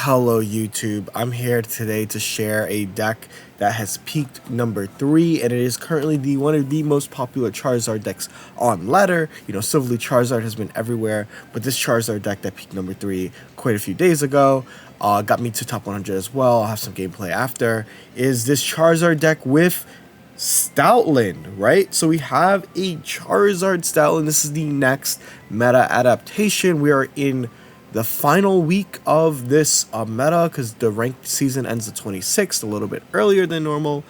Hello YouTube, I'm here today to share a deck that has peaked number 3 and it is currently one of the most popular Charizard decks on ladder. You know, Silverly Charizard has been everywhere, but this Charizard deck that peaked number 3 quite a few days ago got me to top 100 as well. I'll have some gameplay after. Is this Charizard deck with Stoutland, right? So we have a Charizard Stoutland. This is the next meta adaptation. We are in the final week of this meta because the ranked season ends the 26th, a little bit earlier than normal.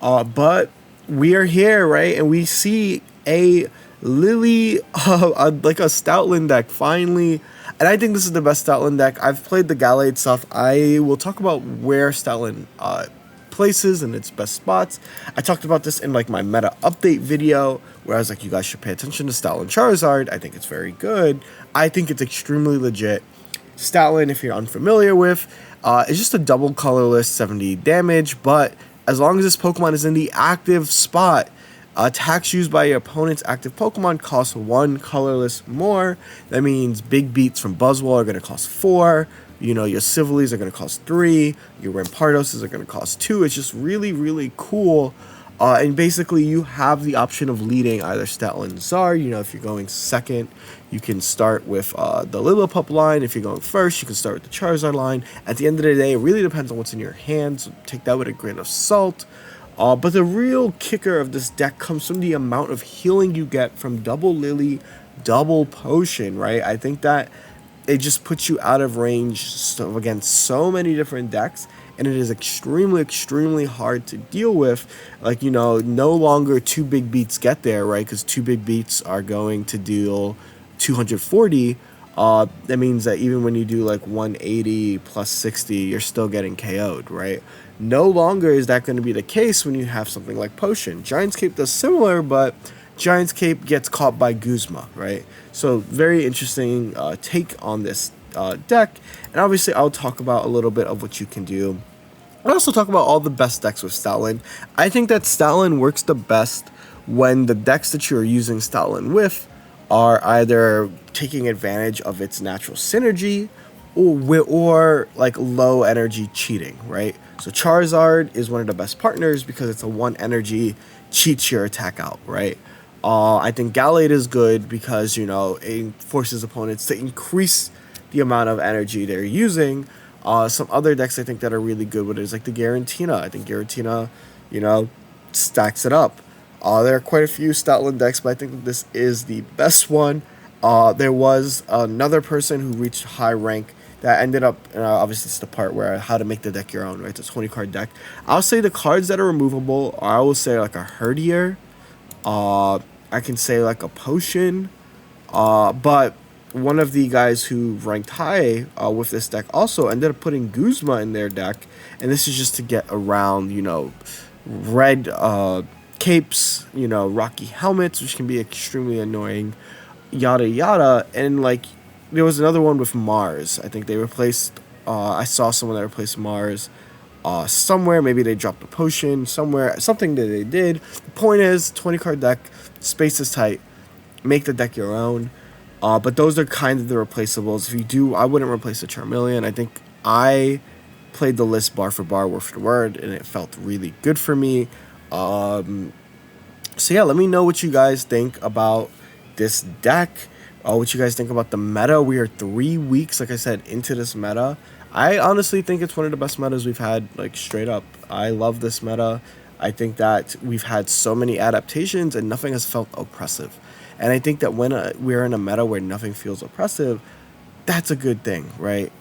But we are here, right? And we see a Lily, like a Stoutland deck finally. And I think this is the best Stoutland deck. I've played the Gallade stuff. I will talk about where Stoutland places and its best spots. I talked about this in like my meta update video where I was like, you guys should pay attention to Stoutland Charizard. I think it's very good. I think it's extremely legit. Stoutland, if you're unfamiliar with, is just a double colorless 70 damage, but as long as this Pokemon is in the active spot, attacks used by your opponent's active Pokemon cost 1 colorless more. That means big beats from Buzzwole are going to cost 4. You know, your Civilies are going to cost 3. Your Rampardoses are going to cost 2. It's just really, really cool. And basically, you have the option of leading either Stoutland Zard. You know, if you're going second, you can start with the Lillipup line. If you're going first, you can start with the Charizard line. At the end of the day, it really depends on what's in your hands. So take that with a grain of salt. But the real kicker of this deck comes from the amount of healing you get from double Lily, double Potion, right? I think that it just puts you out of range against so many different decks, and it is extremely hard to deal with. Like, you know, no longer 2 big beats get there, right? Because 2 big beats are going to deal 240. That means that even when you do like 180 plus 60, you're still getting KO'd, right? No longer is that going to be the case when you have something like Potion. Giant's Cape does similar, but Giant's Cape gets caught by Guzma, right? So very interesting take on this deck. And obviously I'll talk about a little bit of what you can do. I'll also talk about all the best decks with Stoutland. I think that Stoutland works the best when the decks that you're using Stoutland with are either taking advantage of its natural synergy or like low energy cheating, right? So Charizard is one of the best partners because it's a 1 energy, cheats your attack out, right? I think Gallade is good because, you know, it forces opponents to increase the amount of energy they're using. Some other decks I think that are really good with it is like the Garantina. I think Garantina, you know, stacks it up. There are quite a few Stoutland decks, but I think this is the best one. There was another person who reached high rank that ended up, obviously it's the part where how to make the deck your own, right? It's a 20 card deck. I'll say the cards that are removable, I will say like a Herdier. I can say like a Potion. But one of the guys who ranked high with this deck also ended up putting Guzma in their deck. And this is just to get around, you know, red capes, you know, rocky helmets, which can be extremely annoying, yada yada. And like there was another one with Mars. I think they replaced, I saw someone that replaced Mars somewhere. Maybe they dropped a Potion somewhere, something that they did. The point is, 20 card deck, space is tight, make the deck your own. But those are kind of the replaceables. If you do, I wouldn't replace a Charmeleon. I think I played the list bar for bar, word for word, and it felt really good for me. So yeah, let me know what you guys think about this deck. What you guys think about the meta. We are 3 weeks, like I said, into this meta. I honestly think it's one of the best metas we've had, like straight up. I love this meta. I think that we've had so many adaptations and nothing has felt oppressive. And I think that when we're in a meta where nothing feels oppressive, that's a good thing, right?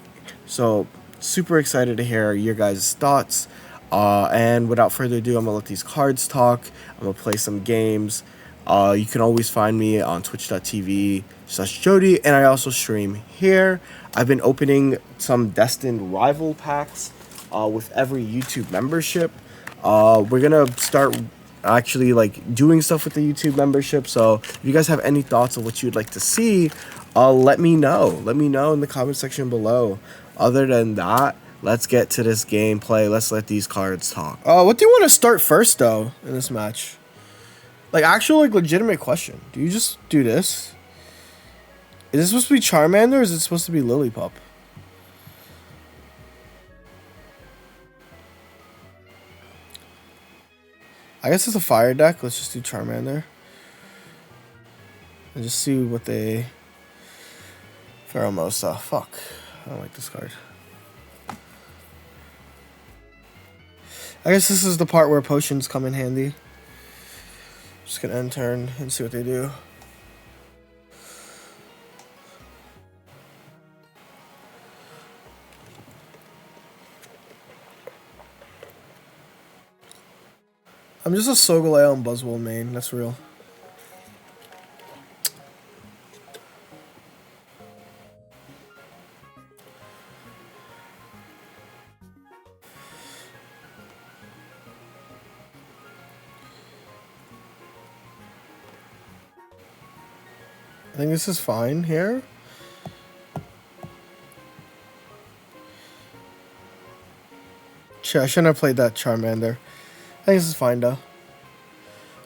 So super excited to hear your guys' thoughts. And without further ado, I'm going to let these cards talk. I'm going to play some games. You can always find me on twitch.tv/Jeudy, and I also stream here. I've been opening some Destined Rival packs with every YouTube membership. We're going to start actually like doing stuff with the YouTube membership. So if you guys have any thoughts on what you'd like to see, let me know. Let me know in the comment section below. Other than that, let's get to this gameplay. Let's let these cards talk. What do you want to start first though in this match? Like actual like legitimate question. Do you just do this? Is this supposed to be Charmander or is it supposed to be Lillipup? I guess it's a fire deck. Let's just do Charmander. And just see what they... Pheromosa. Fuck. I don't like this card. I guess this is the part where potions come in handy. Just gonna end turn and see what they do. I'm just a Solgaleo and Buzzwole main, that's real. I think this is fine here. Shit, I shouldn't have played that Charmander. I think this is fine though.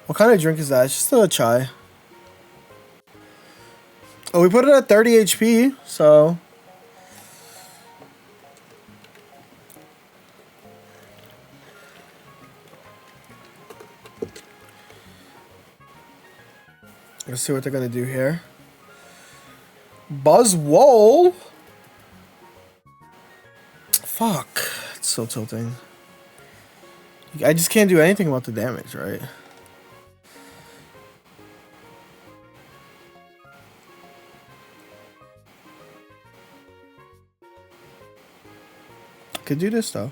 What kind of drink is that? It's just a chai. Oh, we put it at 30 HP, so... Let's see what they're gonna do here. Buzzwole? Fuck. It's so tilting. I just can't do anything about the damage, right? Could do this though.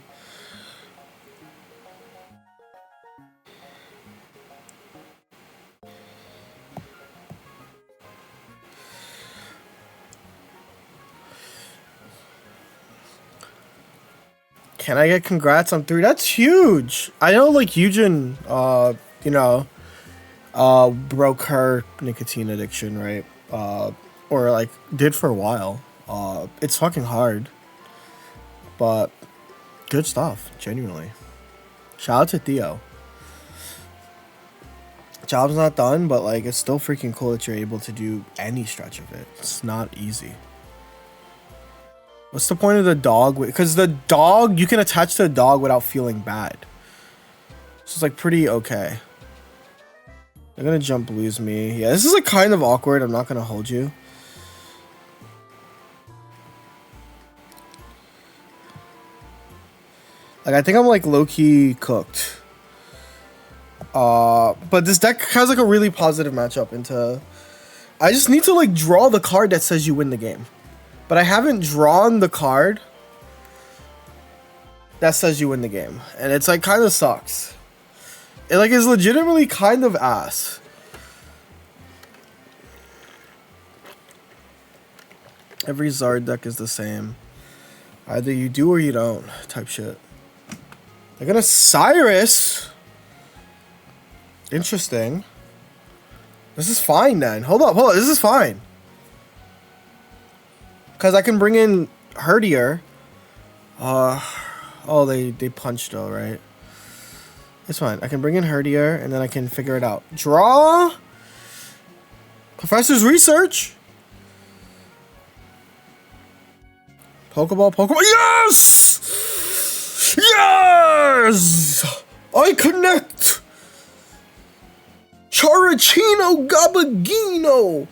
Can I get congrats on 3? That's huge. I know like Eugen, you know, broke her nicotine addiction, right? Or like did for a while. It's fucking hard. But good stuff, genuinely. Shout out to Theo. Job's not done, but like it's still freaking cool that you're able to do any stretch of it. It's not easy. What's the point of the dog? Because the dog, you can attach to a dog without feeling bad. So it's like pretty okay. They're gonna jump lose me. Yeah, this is like kind of awkward. I'm not gonna hold you. Like I think I'm like low-key cooked. But this deck has like a really positive matchup into... I just need to like draw the card that says you win the game. But I haven't drawn the card that says you win the game. And it's like kind of sucks. It like is legitimately kind of ass. Every Zard deck is the same. Either you do or you don't type shit. They're gonna Cyrus. Interesting. This is fine then. Hold up. This is fine. Because I can bring in Herdier. Oh, they punched though, right? It's fine. I can bring in Herdier and then I can figure it out. Draw. Professor's Research. Pokeball. Yes! Yes! I connect! Charicino Gabagino!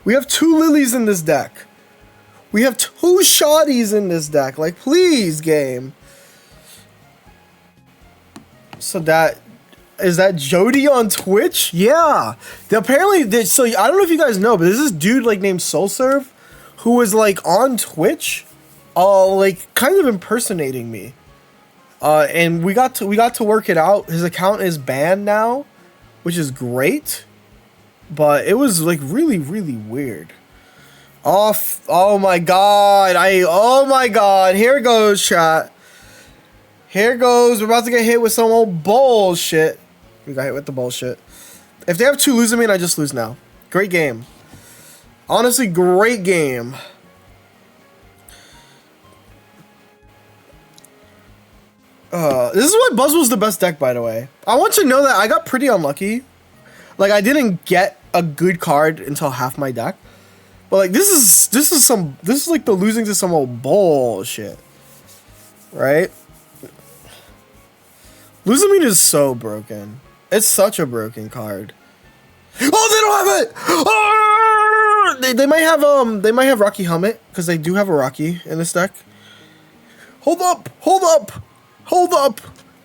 We have 2 Lilies in this deck. We have 2 Shotties in this deck. Like, please, game. So that... Is that Jeudy on Twitch? Yeah. Apparently, so I don't know if you guys know, but there's this dude like named SoulServe who was like on Twitch, like kind of impersonating me. And we got to work it out. His account is banned now, which is great. But it was like really, really weird. Oh my god. Oh my god. Here it goes, chat. Here goes. We're about to get hit with some old bullshit. We got hit with the bullshit. If they have 2 Luzamine, I just lose now. Great game. Honestly, great game. This is why Buzzwole's the best deck, by the way. I want you to know that I got pretty unlucky. Like, I didn't get a good card until half my deck. But like this is like the losing to some old bullshit, right? Lusamine is so broken. It's such a broken card. Oh, they don't have it. Oh! They might have Rocky Helmet because they do have a Rocky in this deck. Hold up! Hold up! Hold up!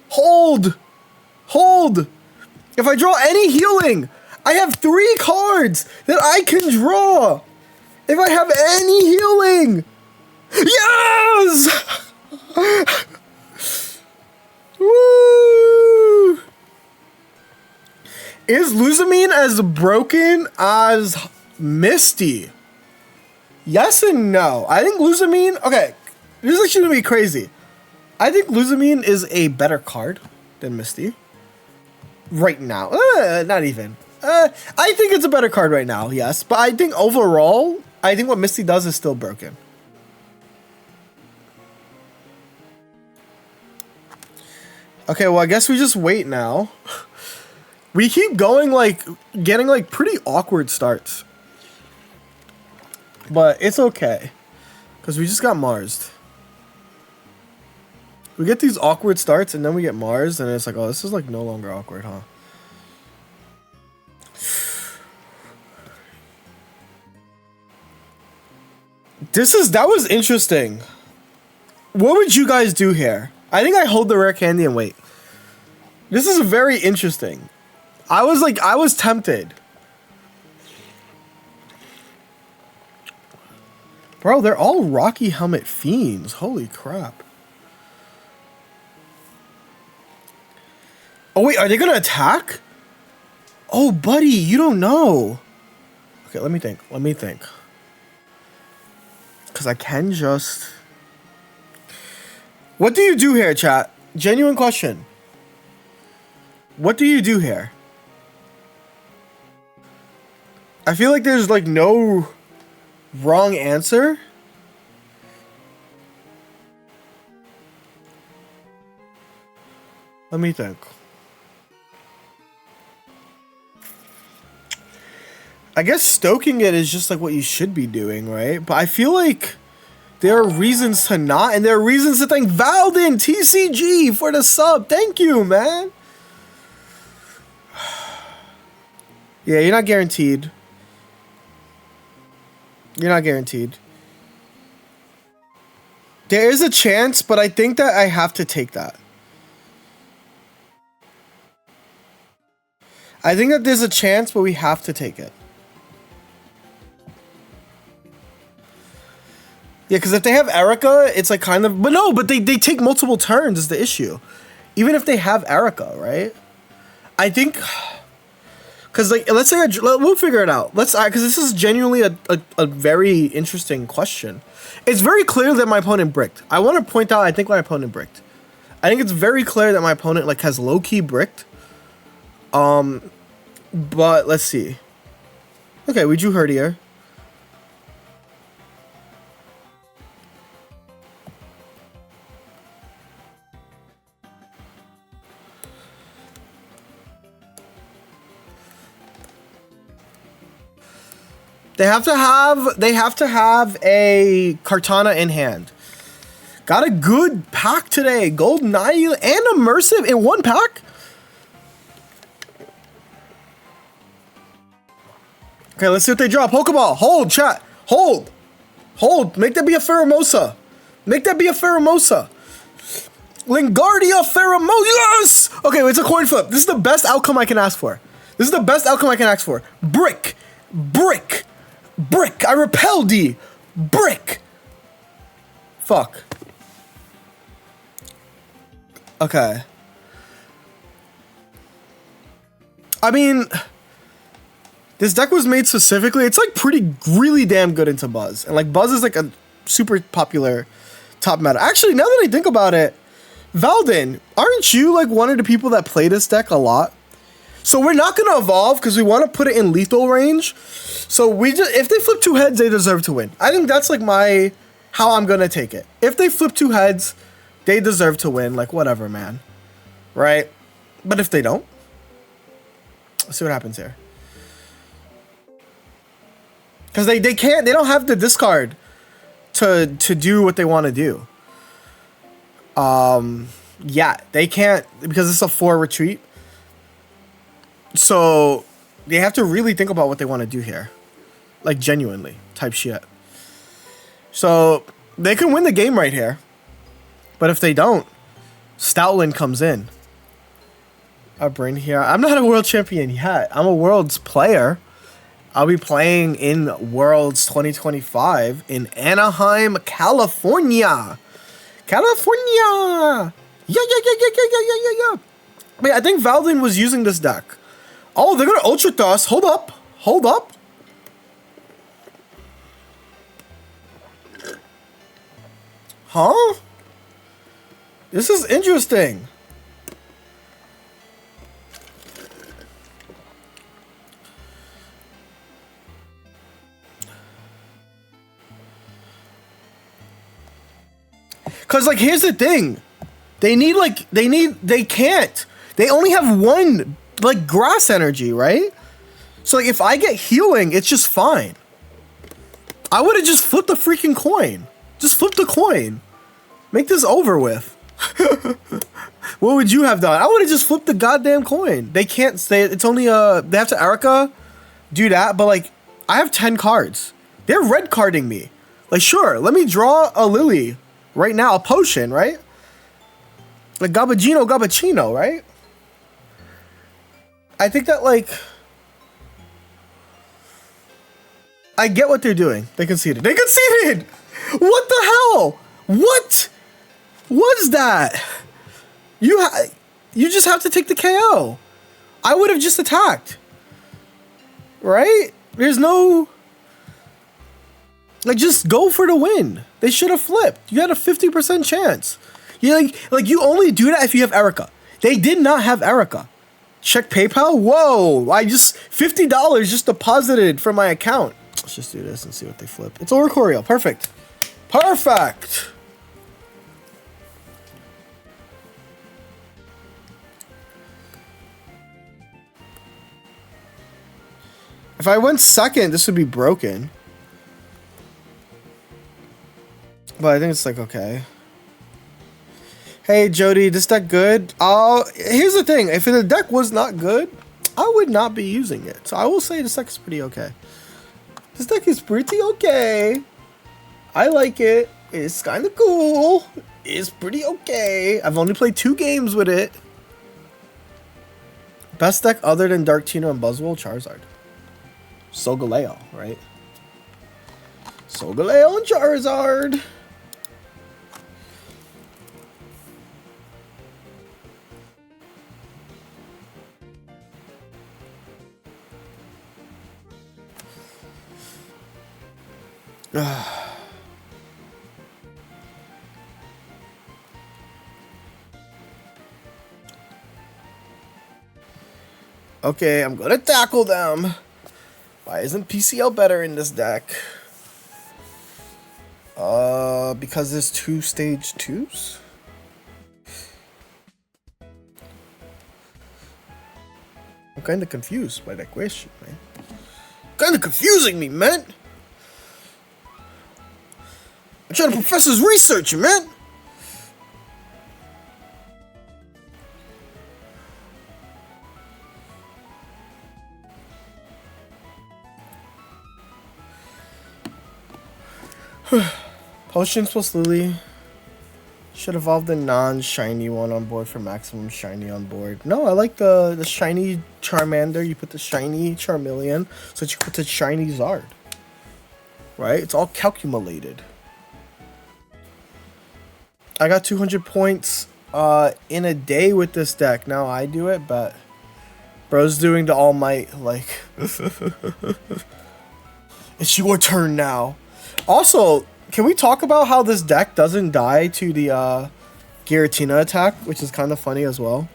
Hold! Hold! If I draw any healing, I have 3 cards that I can draw. If I have any healing, yes! Woo! Is Lusamine as broken as Misty? Yes and no. I think Lusamine... Okay, this is actually going to be crazy. I think Lusamine is a better card than Misty. Right now. Not even. I think it's a better card right now, yes. But I think overall, I think what Misty does is still broken. Okay, well, I guess we just wait now. We keep going, like, getting, like, pretty awkward starts. But it's okay. Because we just got Mars'd. We get these awkward starts, and then we get Mars, and it's like, oh, this is, like, no longer awkward, huh? That was interesting. What would you guys do here? I think I hold the rare candy and wait. This is very interesting. I was tempted. Bro, they're all Rocky Helmet fiends. Holy crap. Oh wait, are they gonna attack? Oh buddy, you don't know. Okay, let me think. Because I can just... What do you do here, chat? Genuine question. What do you do here? I feel like there's like no wrong answer. Let me think. I guess stoking it is just like what you should be doing, right? But I feel like there are reasons to not, and there are reasons to thank Valden TCG for the sub. Thank you, man. Yeah, you're not guaranteed. You're not guaranteed. There is a chance, but I think that I have to take that. I think that there's a chance, but we have to take it. Yeah, because if they have Erica, it's like kind of... But no, but they take multiple turns is the issue. Even if they have Erica, right? I think... Because, like, let's say... we'll figure it out. Because this is genuinely a very interesting question. It's very clear that my opponent bricked. I want to point out, I think my opponent bricked. I think it's very clear that my opponent, like, has low-key bricked. But, let's see. Okay, we drew Herdier. They have to have a Kartana in hand. Got a good pack today. Golden Eye and Immersive in one pack. Okay, let's see what they draw. Pokeball. Hold, chat. Hold. Hold. Make that be a Pheromosa. Make that be a Pheromosa. Lingardia Pheromosa. Yes! Okay, it's a coin flip. This is the best outcome I can ask for. This is the best outcome I can ask for. Brick. Brick. Brick. I repel D. Brick. Fuck. Okay. I mean, this deck was made specifically. It's like really damn good into Buzz. And like Buzz is like a super popular top meta. Actually, now that I think about it, Valden, aren't you like one of the people that play this deck a lot? So we're not going to evolve because we want to put it in lethal range. So we just, if they flip 2 heads, they deserve to win. I think that's like how I'm going to take it. If they flip 2 heads, they deserve to win. Like whatever, man. Right? But if they don't, let's see what happens here. Because they don't have the discard to do what they want to do. Yeah, they can't, because it's a 4 retreat. So they have to really think about what they want to do here. Like, genuinely, type shit. So they can win the game right here. But if they don't, Stoutland comes in. I bring here. I'm not a world champion yet. I'm a world's player. I'll be playing in Worlds 2025 in Anaheim, California. California! Yeah. Wait, I think Valdin was using this deck. Oh, they're gonna Ultra Thrust. Hold up. Huh? This is interesting. Cause like, here's the thing. They can't. They only have 1 like grass energy, right? So like, if I get healing, it's just fine. I would have just flipped the freaking coin. Just flip the coin. Make this over with. What would you have done? I would have just flipped the goddamn coin. They can't stay. It's only they have to Erica do that, but like, I have 10 cards. They're red carding me. Like, sure, let me draw a Lily right now, a potion, right? Like Gabachino, right? I think that, like, I get what they're doing. They conceded. What the hell? What was that? You just have to take the KO. I would have just attacked. Right? There's no... Like, just go for the win. They should have flipped. You had a 50% chance. You you only do that if you have Erica. They did not have Erica. Check PayPal? Whoa! I just... $50 just deposited from my account. Let's just do this and see what they flip. It's Oricorio. Perfect. Perfect! If I went second, this would be broken. But I think it's like, okay. Hey, Jeudy, this deck good? Here's the thing. If the deck was not good, I would not be using it. So I will say this deck is pretty okay. This deck is pretty okay. I like it. It's kind of cool. It's pretty okay. I've only played 2 games with it. Best deck other than Dark Tino and Buzzwole? Charizard. Solgaleo, right? Solgaleo and Charizard. Okay, I'm gonna tackle them. Why isn't PCL better in this deck? Because there's 2 stage 2s? I'm kinda confused by that question, man. Kinda confusing me, man. I'm trying to professor's research, man. Potions plus Lily. Should evolve the non-shiny one on board for maximum shiny on board. No, I like the shiny Charmander. You put the shiny Charmeleon, so that you put the shiny Zard. Right? It's all calculated. I got 200 points in a day with this deck. Now I do it, but bro's doing the All Might, like... It's your turn now. Also, can we talk about how this deck doesn't die to the Giratina attack, which is kind of funny as well?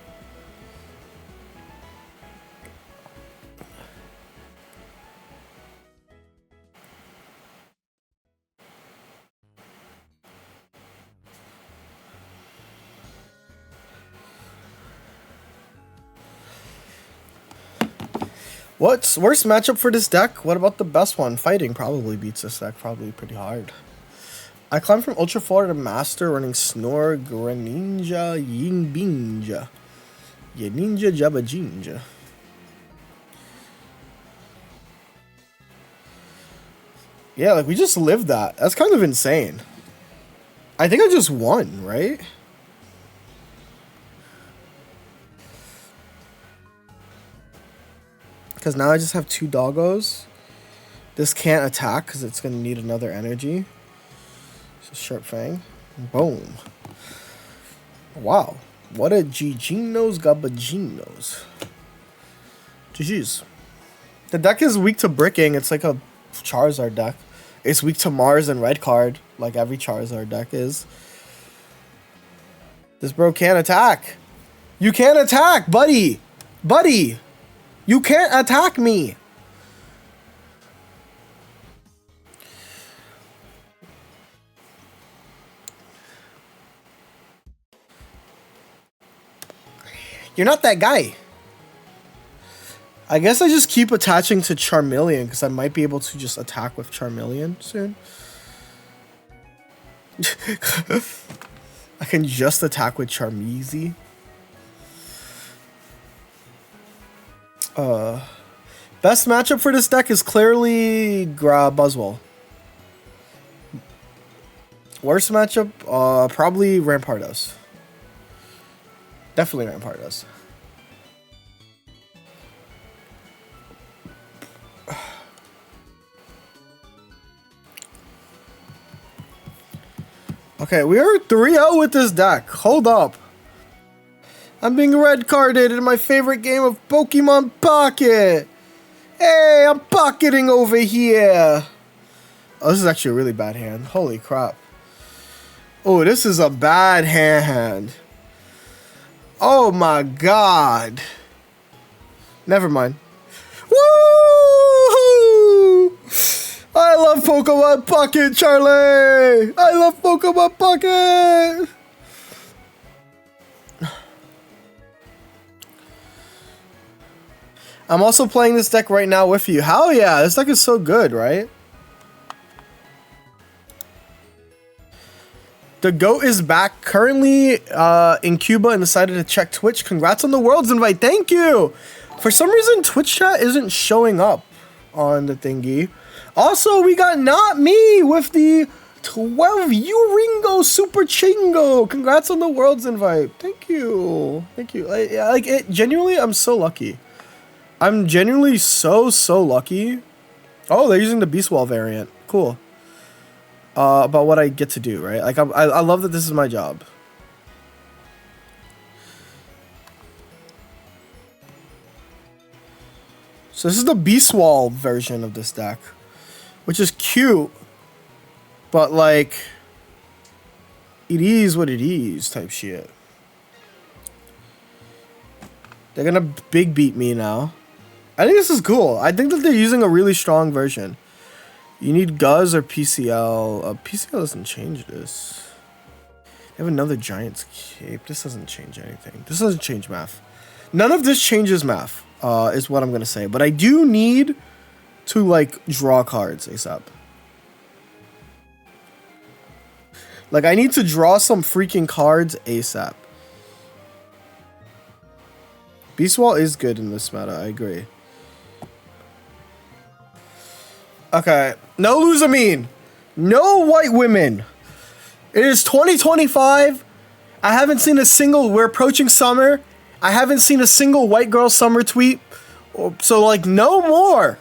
What's worst matchup for this deck? What about the best one? Fighting probably beats this deck, probably pretty hard. I climbed from Ultra 4 to Master running Snore, Greninja, Yingbinja. Yeninja, Jabba Jinja. Yeah, like we just lived that. That's kind of insane. I think I just won, right? Because now I just have 2 doggos. This can't attack because it's going to need another energy. So Sharp Fang. Boom. Wow. What a Giginos Gabaginos. GG's. The deck is weak to bricking. It's like a Charizard deck. It's weak to Mars and red card, like every Charizard deck is. This bro can't attack. You can't attack, buddy. Buddy. You can't attack me. You're not that guy. I guess I just keep attaching to Charmeleon because I might be able to just attack with Charmeleon soon. I can just attack with Charmezy. Best matchup for this deck is clearly Buzzwole. Worst matchup, probably Rampardos. Definitely Rampardos. Okay, we are 3-0 with this deck. Hold up. I'm being red carded in my favorite game of Pokemon Pocket. Hey, I'm pocketing over here. Oh, this is actually a really bad hand. Holy crap. Oh, this is a bad hand. Oh my god. Never mind. Woo! I love Pokemon Pocket, Charlie! I love Pokemon Pocket! I'm also playing this deck right now with you. Hell yeah, this deck is so good, right? The GOAT is back currently in Cuba and decided to check Twitch. Congrats on the Worlds invite. Thank you! For some reason, Twitch chat isn't showing up on the thingy. Also, we got Not Me with the 12 Uringo Super Chingo. Congrats on the Worlds invite. Thank you. Thank you. Like it, genuinely, I'm so lucky. I'm genuinely so lucky. Oh, they're using the Beast Wall variant. Cool. About what I get to do, right? Like, I love that this is my job. So this is the Beast Wall version of this deck, which is cute, but like, it is what it is type shit. They're gonna big beat me now. I think this is cool. I think that they're using a really strong version. You need Guzz or PCL. PCL doesn't change this. They have another Giant's Cape. This doesn't change anything. This doesn't change math. None of this changes math, is what I'm going to say. But I do need to, like, draw cards ASAP. Like, I need to draw some freaking cards ASAP. Beast Wall is good in this meta, I agree. Okay, no Luzamine. No white women. It is 2025. I haven't seen a single, we're approaching summer. I haven't seen a single white girl summer tweet. So, like, no more.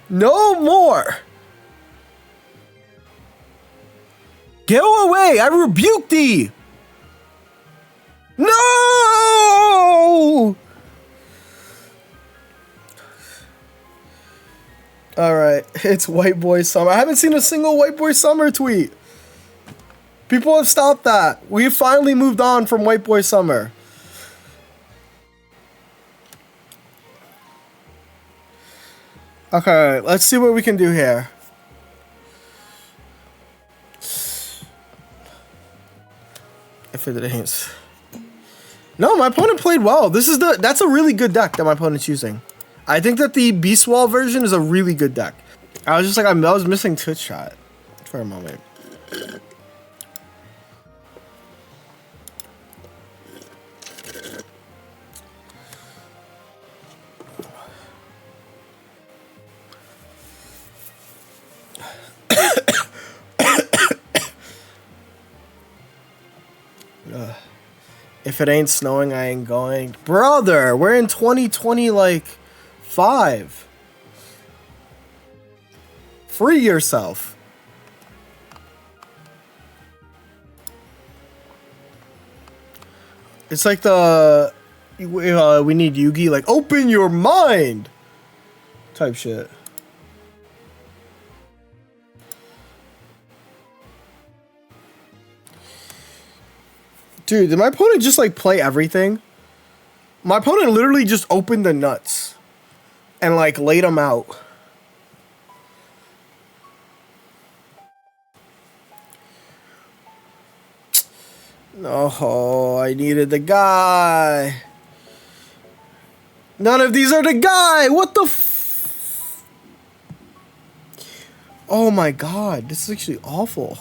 No more. Go away, I rebuke thee. No! Alright, it's White Boy Summer. I haven't seen a single White Boy Summer tweet. People have stopped that. We finally moved on from White Boy Summer. Okay, let's see what we can do here. If it ain't. No, my opponent played well. That's a really good deck that my opponent's using. I think that the Beast Wall version is a really good deck. I was just like, I was missing Twitch chat for a moment. If it ain't snowing, I ain't going. Brother, we're in 2020, like, 5. Free yourself. It's like the... we need Yugi, like, open your mind! Type shit. Dude, did my opponent just, like, play everything? My opponent literally just opened the nuts. And, like, laid them out. No, I needed the guy. None of these are the guy! What the f... Oh my god, this is actually awful.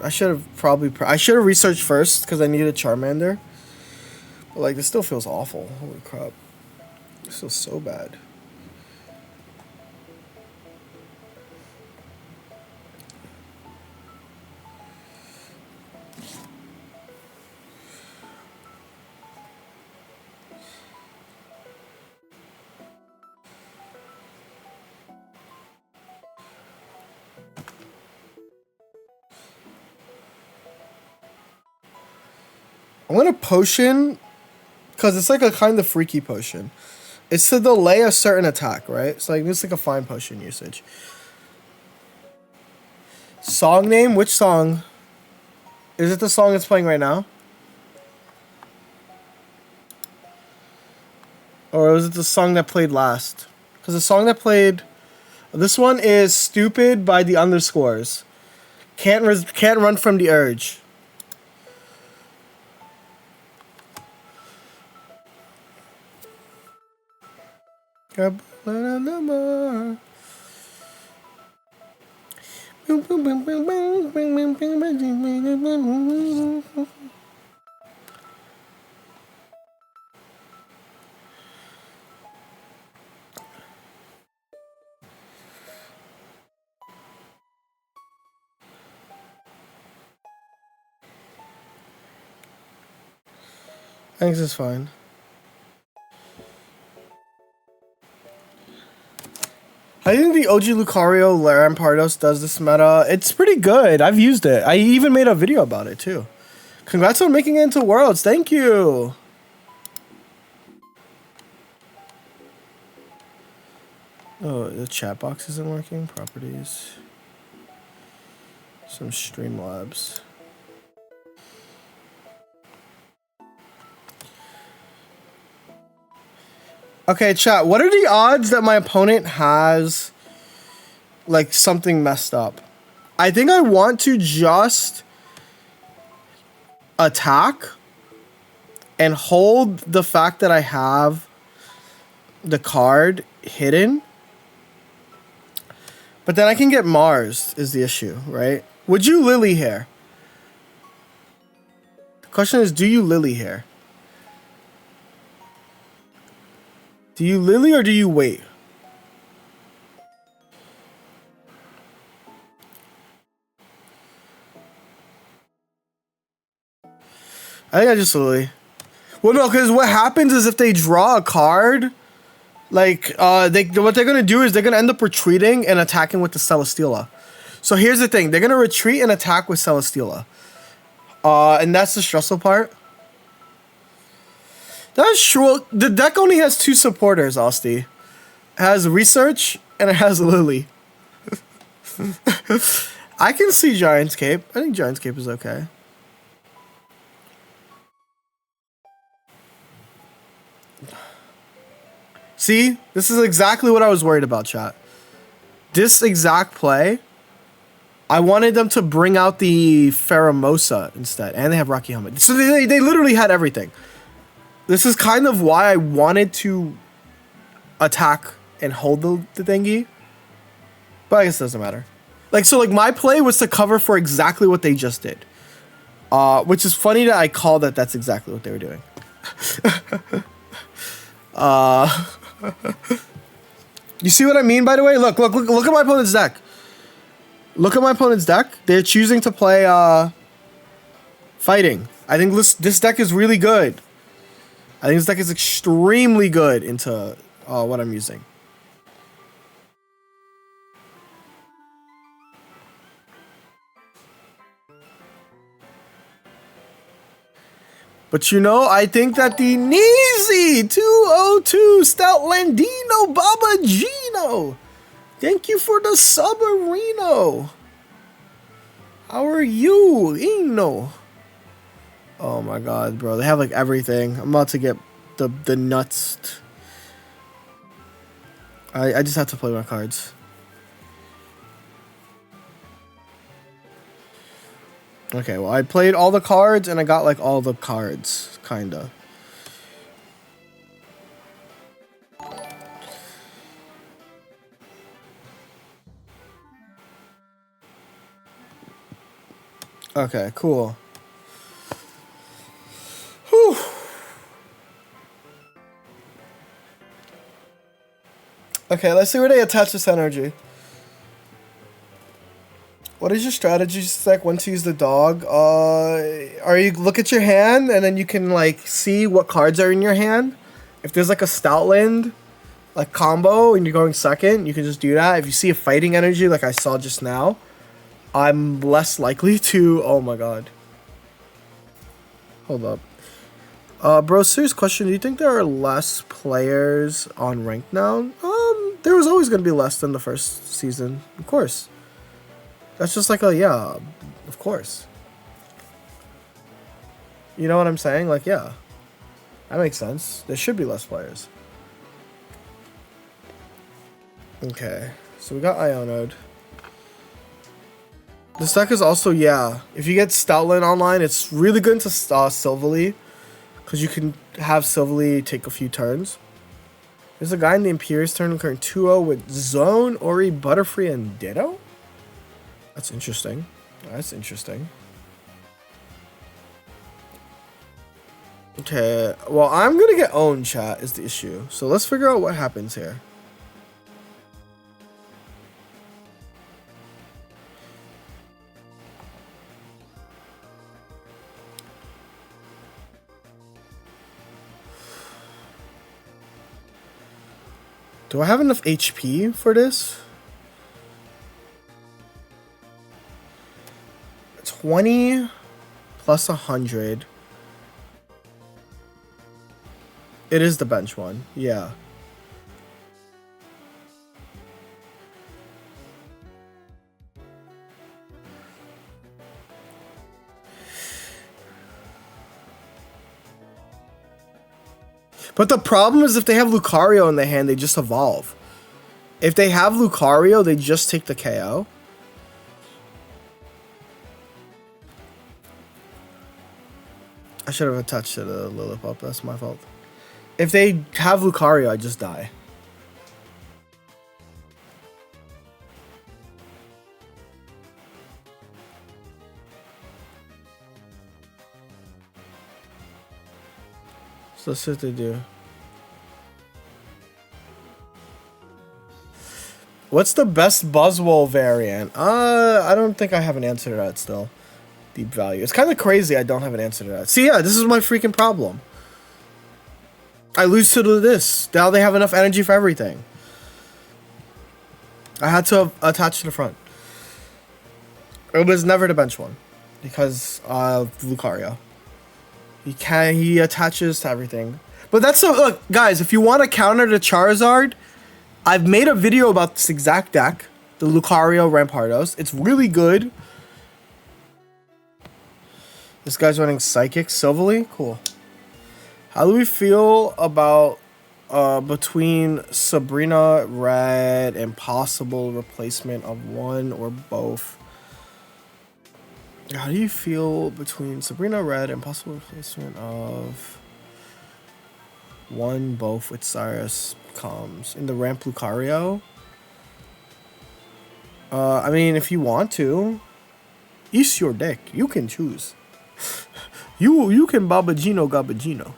I should have researched first because I needed a Charmander. But like, this still feels awful. Holy crap. This feels so bad. I'm gonna potion, because it's like a kind of freaky potion. It's to delay a certain attack, right? It's like, this is like a fine potion usage. Song name? Which song? Is it the song that's playing right now? Or was it the song that played last? Because the song that played... This one is Stupid by the Underscores. Can't Run From the Urge. I think this is fine. I think the OG Lucario Rampardos does this meta. It's pretty good. I've used it. I even made a video about it too. Congrats on making it into Worlds. Thank you. Oh, the chat box isn't working. Properties. Some Streamlabs. Okay, chat, what are the odds that my opponent has, like, something messed up? I think I want to just attack and hold the fact that I have the card hidden. But then I can get Mars, is the issue, right? Would you Lily here? The question is, do you Lily here? Do you Lily or do you wait? I think I just Lily. Well, no, because what happens is if they draw a card, like, what they're going to do is they're going to end up retreating and attacking with the Celesteela. So here's the thing. They're going to retreat and attack with Celesteela. And that's the stressful part. That's true. The deck only has 2 supporters, Austie. It has Research and it has Lily. I can see Giant's Cape. I think Giant's Cape is okay. See? This is exactly what I was worried about, chat. This exact play, I wanted them to bring out the Pheromosa instead. And they have Rocky Helmet. So they literally had everything. This is kind of why I wanted to attack and hold the thingy. But I guess it doesn't matter. Like, so, like, my play was to cover for exactly what they just did. Which is funny that I called that that's exactly what they were doing. You see what I mean, by the way? Look at my opponent's deck. Look at my opponent's deck. They're choosing to play fighting. I think this deck is really good. I think this deck is extremely good into what I'm using. But you know, I think that the Neezy 202 Stoutlandino Baba Gino. Thank you for the Subarino. How are you, Ino? Oh my god, bro. They have like everything. I'm about to get the nuts. I just have to play my cards. Okay, well, I played all the cards, and I got, like, all the cards, kinda. Okay, cool. Whew. Okay, let's see where they attach this energy. What is your strategy stack when to use the dog? Are you look at your hand and then you can like see what cards are in your hand. If there's like a Stoutland like combo and you're going second, you can just do that. If you see a fighting energy like I saw just now, I'm less likely to. Oh my god. Hold up. Bro, serious question. Do you think there are less players on ranked now? There was always gonna be less than the first season, of course. That's just like a, yeah, of course. You know what I'm saying? Like, yeah. That makes sense. There should be less players. Okay. So we got Ionode. This deck is also, yeah. If you get Stoutland online, it's really good into Silverly. Because you can have Silverly take a few turns. There's a guy in the Imperious turn current 2-0 with Zone, Ori, Butterfree, and Ditto? That's interesting. That's interesting. Okay, well, I'm gonna get owned, chat, is the issue. So let's figure out what happens here. Do I have enough HP for this? 20 plus 100. It is the bench one, yeah. But the problem is if they have Lucario in their hand, they just evolve. If they have Lucario, they just take the KO. I should have attached to the Lillipup. That's my fault. If they have Lucario, I just die. So let's see what they do. What's the best Buzzwole variant? I don't think I have an answer to that still. Deep value. It's kind of crazy I don't have an answer to that. See, yeah, this is my freaking problem. I lose to this. Now they have enough energy for everything. I had to attach to the front. It was never the bench one. Because of Lucario. He attaches to everything. But that's so, look, guys, if you want to counter the Charizard, I've made a video about this exact deck. The Lucario Rampardos. It's really good. This guy's running Psychic Silverly. Cool. How do we feel about between Sabrina Red and possible replacement of one or both? How do you feel between Sabrina Red and possible replacement of One, both with Cyrus comes. In the ramp Lucario? I mean, if you want to. It's your deck. You can choose. You can Babagino Gabagino.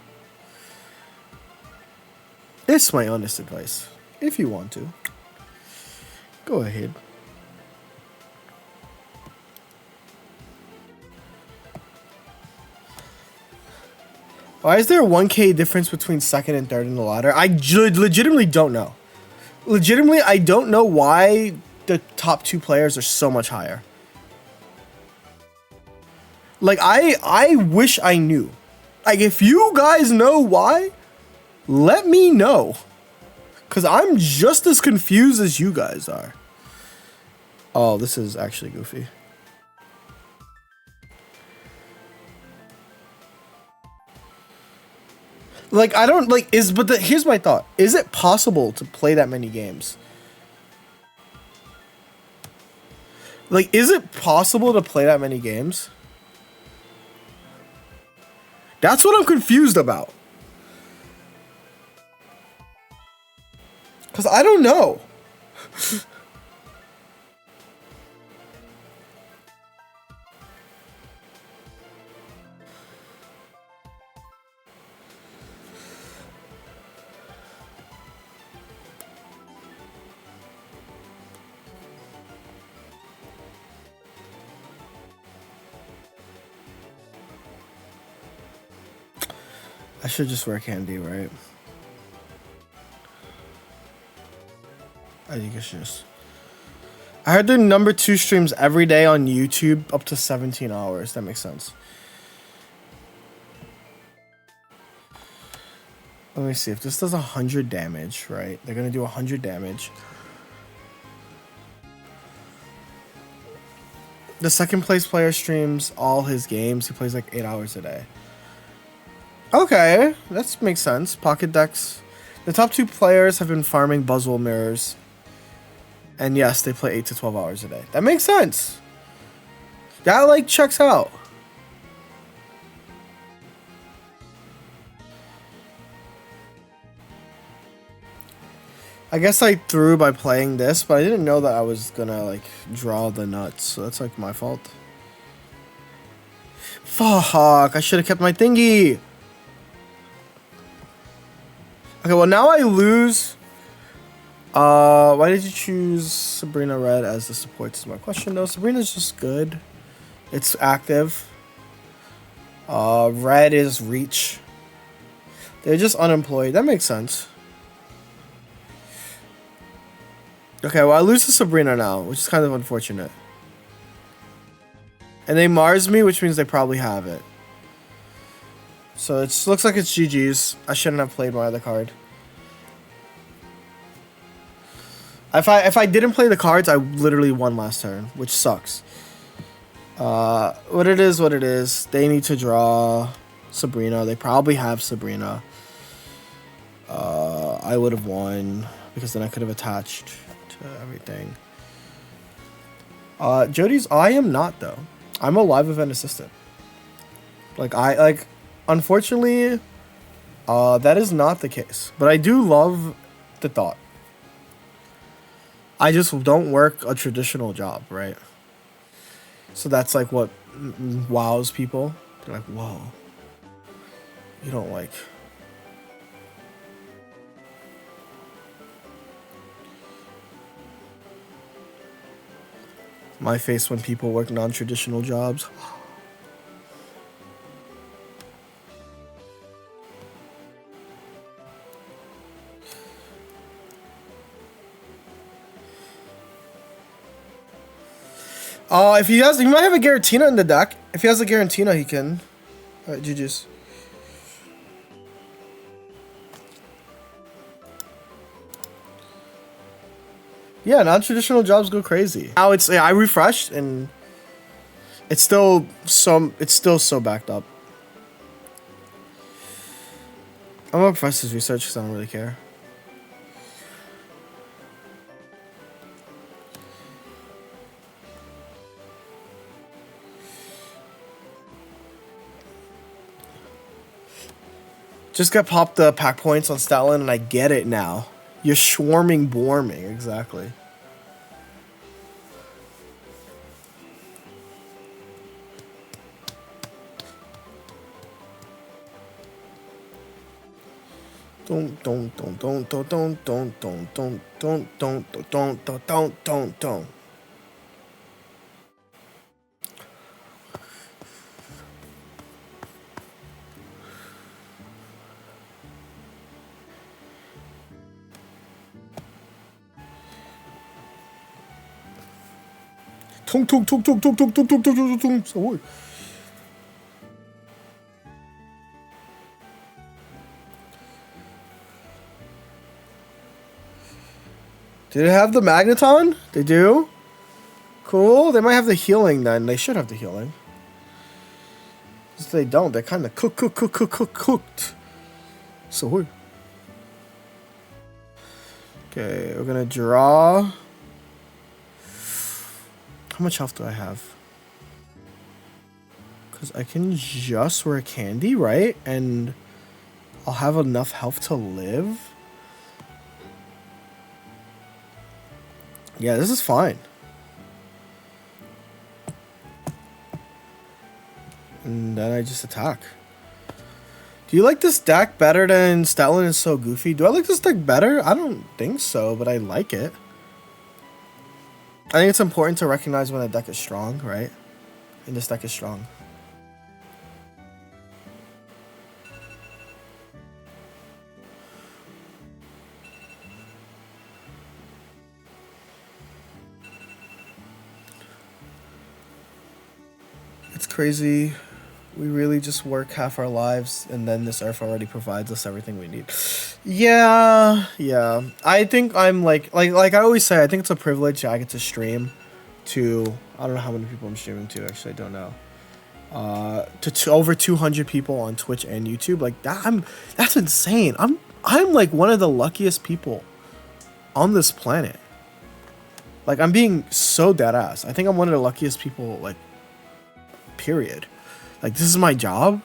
It's my honest advice. If you want to. Go ahead. Why is there a 1K difference between second and third in the ladder? I legitimately don't know. Legitimately, I don't know why the top 2 players are so much higher. Like, I wish I knew. Like, if you guys know why, let me know. Because I'm just as confused as you guys are. Oh, this is actually goofy. Like, I don't, like, here's my thought. Is it possible to play that many games? Like, is it possible to play that many games? That's what I'm confused about. Because I don't know. I should just wear candy, right? I think it's just... I heard they're number 2 streams every day on YouTube up to 17 hours. That makes sense. Let me see. If this does 100 damage, right? They're going to do 100 damage. The second place player streams all his games. He plays like 8 hours a day. Okay, that makes sense. Pocket decks. The top 2 players have been farming Buzzwole mirrors. And yes, they play 8 to 12 hours a day. That makes sense. That, like, checks out. I guess I threw by playing this, but I didn't know that I was gonna, like, draw the nuts. So that's, like, my fault. Fuck, I should have kept my thingy. Okay, well, now I lose. Why did you choose Sabrina Red as the support is my question, though. Sabrina's just good. It's active. Red is reach. They're just unemployed. That makes sense. Okay, well, I lose to Sabrina now, which is kind of unfortunate. And they Mars me, which means they probably have it. So it looks like it's GG's. I shouldn't have played my other card. If I didn't play the cards, I literally won last turn, which sucks. What it is. They need to draw Sabrina. They probably have Sabrina. I would have won because then I could have attached to everything. Jeudy's I am not though. I'm a live event assistant. Unfortunately, that is not the case. But I do love the thought. I just don't work a traditional job, right? So that's like what wows people. They're like, whoa. You don't like... My face when people work non-traditional jobs. If he has, he might have a Giratina in the deck. If he has a Giratina, he can. Alright, GG's. Yeah, non-traditional jobs go crazy. Now it's, yeah, I refreshed and it's still so backed up. I'm gonna press this research because I don't really care. Just got popped the pack points on Stoutland, and I get it now. You're swarming Borming, exactly. Don't. So do they have the Magneton? They do? Cool. They might have the healing then. They should have the healing. If they don't, they're kind of cooked. So weird. Okay, we're gonna draw. How much health do I have? Because I can just wear candy, right? And I'll have enough health to live. Yeah, this is fine. And then I just attack. Do you like this deck better than Stoutland is so goofy? Do I like this deck better? I don't think so, but I like it. I think it's important to recognize when a deck is strong, right? And this deck is strong. It's crazy. We really just work half our lives, and then this earth already provides us everything we need. Yeah. I think I'm like I always say, I think it's a privilege I get to stream to, I don't know how many people I'm streaming to, actually, I don't know. To over 200 people on Twitch and YouTube. Like that's insane. I'm like one of the luckiest people on this planet. Like, I'm being so dead ass. I think I'm one of the luckiest people, like, period. Like, this is my job?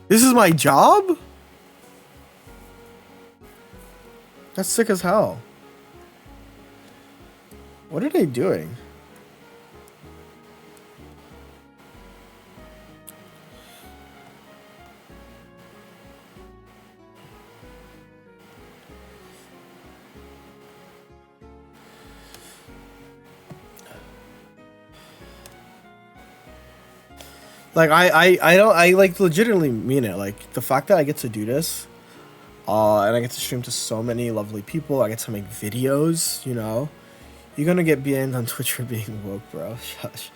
This is my job? That's sick as hell. What are they doing? Like, I like legitimately mean it. Like, the fact that I get to do this, and I get to stream to so many lovely people, I get to make videos, you know. You're gonna get banned on Twitch for being woke, bro. Shush.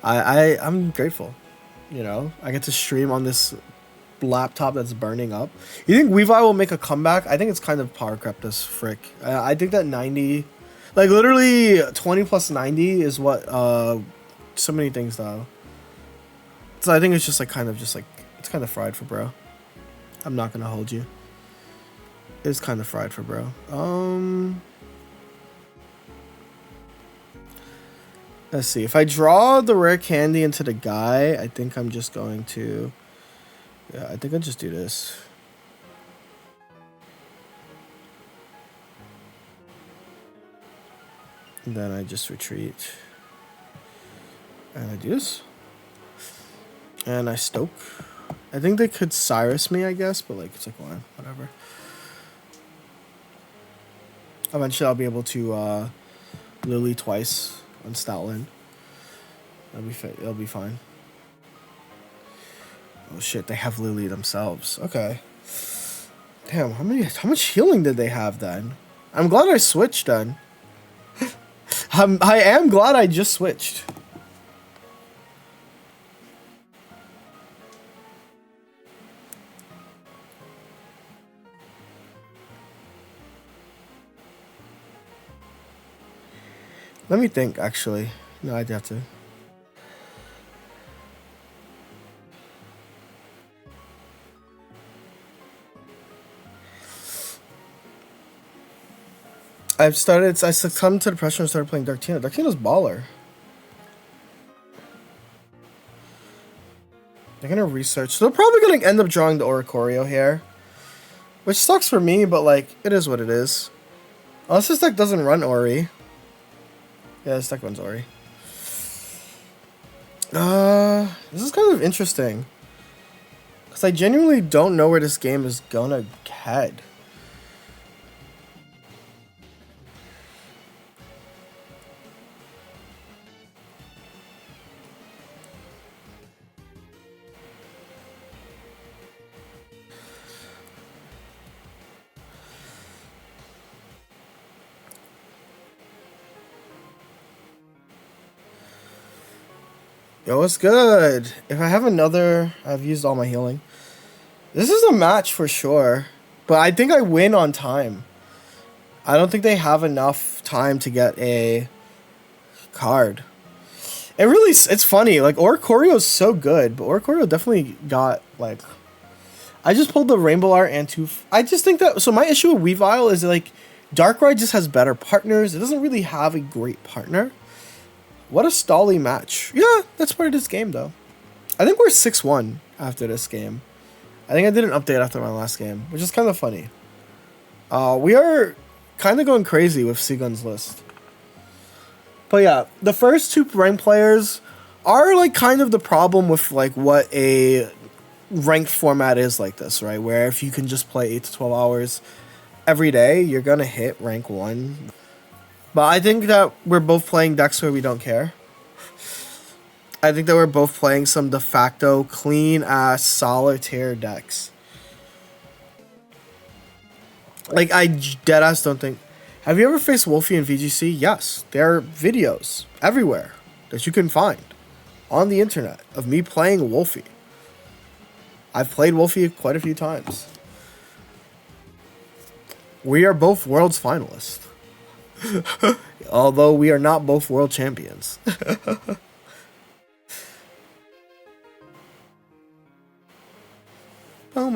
I'm grateful, you know. I get to stream on this laptop that's burning up. You think Weavile will make a comeback? I think it's kind of power crept as frick. I think that 90, like, literally 20 plus 90 is what, so many things, though. So I think it's just like it's kind of fried for bro. I'm not gonna hold you. It's kind of fried for bro. Let's see. If I draw the rare candy into the guy, I think I'm just going to. Yeah, I think I'll just do this. And then I just retreat. And I do this. And I stoke. I think they could Cyrus me, I guess, but like, it's like, whatever. Eventually I'll be able to Lily twice on Stoutland. It'll be fine. Oh shit, they have Lily themselves. Okay. Damn, how much healing did they have then? I'm glad I switched then. I am glad I just switched. Let me think, actually. No, I'd have to. I succumbed to the pressure and started playing Darktina. Darktina's baller. I They're gonna research. So they're probably gonna end up drawing the Oricorio here. Which sucks for me, but like, it is what it is. Unless this deck doesn't run Ori. Yeah, this deck runs Ori. This is kind of interesting. Because I genuinely don't know where this game is gonna head. Yo, what's good? If I have another, I've used all my healing. This is a match for sure. But I think I win on time. I don't think they have enough time to get a card. It really, it's funny. Like, Oricorio is so good, but Oricorio definitely got, like... I just pulled the Rainbow Art and two... I just think that... So my issue with Weavile is, like, Darkrai just has better partners. It doesn't really have a great partner. What a stally match. Yeah, that's part of this game, though. I think we're 6-1 after this game. I think I did an update after my last game, which is kind of funny. We are kind of going crazy with Seagun's list. But yeah, the first two ranked players are, like, kind of the problem with, like, what a ranked format is like this, right? Where if you can just play 8 to 12 hours every day, you're going to hit rank 1. But I think that we're both playing decks where we don't care. I think that we're both playing some de facto clean-ass solitaire decks. Like, I deadass don't think... Have you ever faced Wolfie in VGC? Yes. There are videos everywhere that you can find on the internet of me playing Wolfie. I've played Wolfie quite a few times. We are both world's finalists. Although we are not both world champions. I'm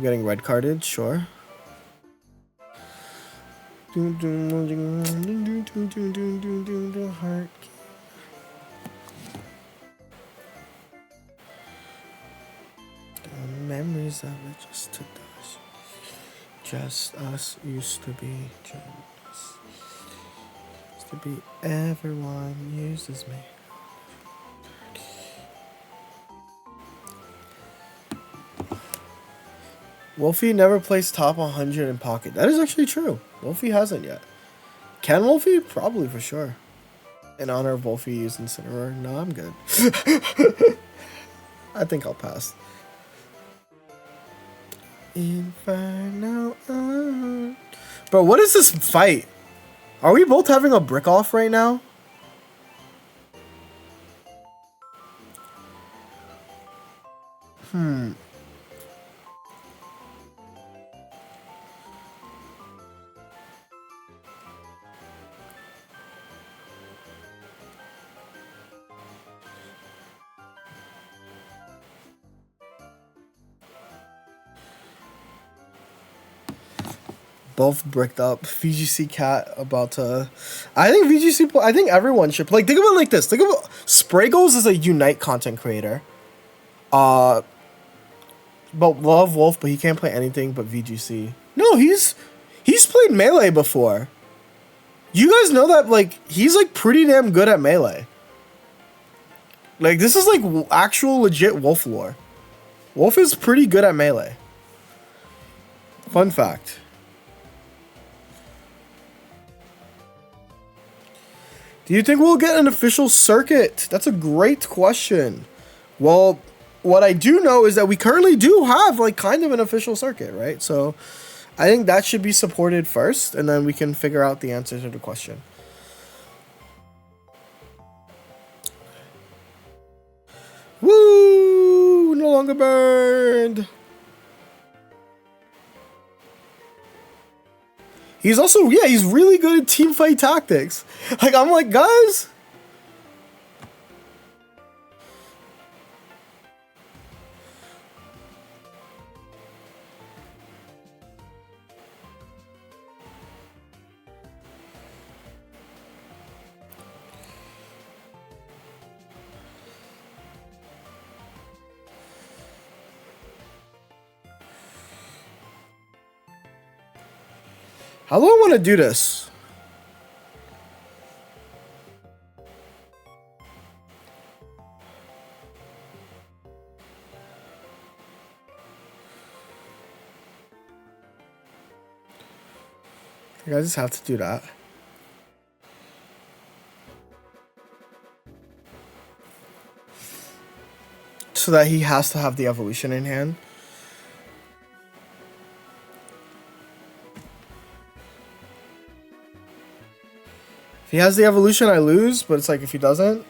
getting red carded, sure. Heart. Memories of it just to us. Just us used to be jealous. Used to be everyone uses me. Wolfie never placed top 100 in Pocket. That is actually true. Wolfie hasn't yet. Can Wolfie? Probably for sure. In honor of Wolfie using Incineroar. No, I'm good. I think I'll pass. Inferno. Bro, what is this fight? Are we both having a brick off right now? Both bricked up. VGC Cat about to... I think VGC... I think everyone should... Like, think of it like this. Think of it... Spraggles is a Unite content creator. But love Wolf, but he can't play anything but VGC. No, he's played Melee before. You guys know that, like, he's, like, pretty damn good at Melee. Like, this is, like, actual legit Wolf lore. Wolf is pretty good at Melee. Fun fact. Do you think we'll get an official circuit? That's a great question. Well, what I do know is that we currently do have, like, kind of an official circuit, right? So I think that should be supported first, and then we can figure out the answer to the question. Woo! No longer burned. He's also, yeah, he's really good at team fight tactics. Like, I'm like, guys. How do I want to do this? I think I just have to do that. So that he has to have the evolution in hand. If he has the evolution, I lose, but it's like if he doesn't.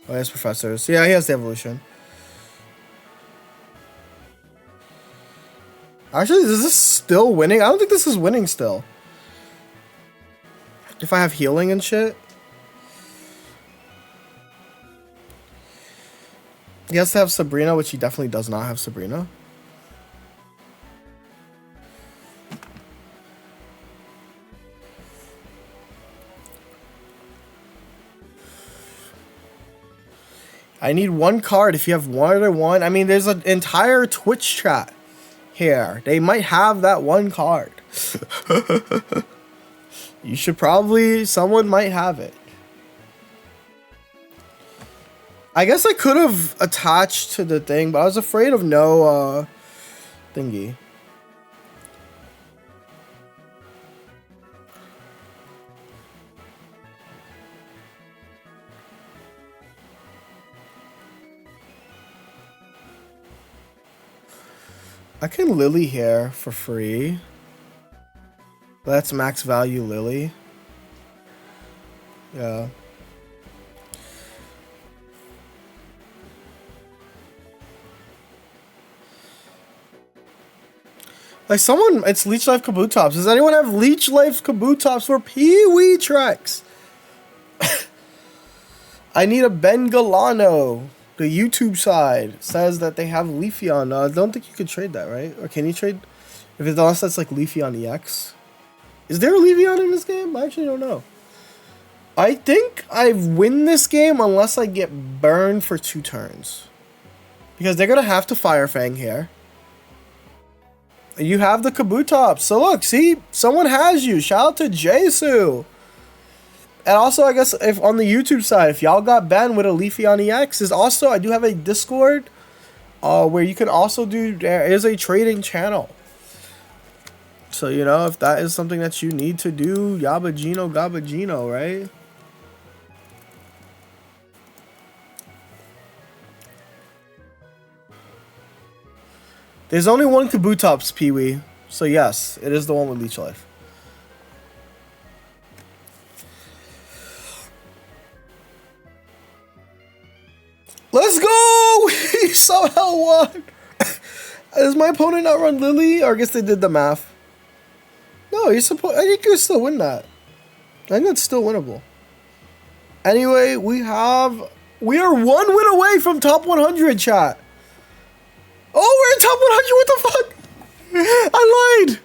Oh, he has professors. Yeah, he has the evolution. Actually, is this still winning? I don't think this is winning still. If I have healing and shit. He has to have Sabrina, which he definitely does not have Sabrina. I need one card. If you have one or one, I mean, there's an entire Twitch chat here. They might have that one card. You should probably, someone might have it. I guess I could have attached to the thing, but I was afraid of no thingy. I can Lily here for free. That's max value Lily. Yeah. Like someone, it's Leech Life Kabutops. Does anyone have Leech Life Kabutops for Pee-wee Treks? I need a Bengalano. The YouTube side says that they have Leafeon. I don't think you could trade that, right? Or can you trade? If it's unless that's like Leafeon EX. Is there a Leafeon in this game? I actually don't know. I think I win this game unless I get burned for 2 turns. Because they're going to have to Fire Fang here. You have the Kabutops. So look, see? Someone has you. Shout out to Jesu. And also, I guess, if on the YouTube side, if y'all got banned with a Leafeon EX, is also, I do have a Discord where you can also do, there is a trading channel. So, you know, if that is something that you need to do, Yabagino, Gabagino, right? There's only one Kabutops, Pee-wee. So, yes, it is the one with Leech Life. Let's go! He somehow won! Does my opponent not run Lily? Or I guess they did the math. No, you're supposed. I think you can still win that. I think that's still winnable. Anyway, we are 1 win away from top 100, chat. Oh, we're in top 100. What the fuck? I lied.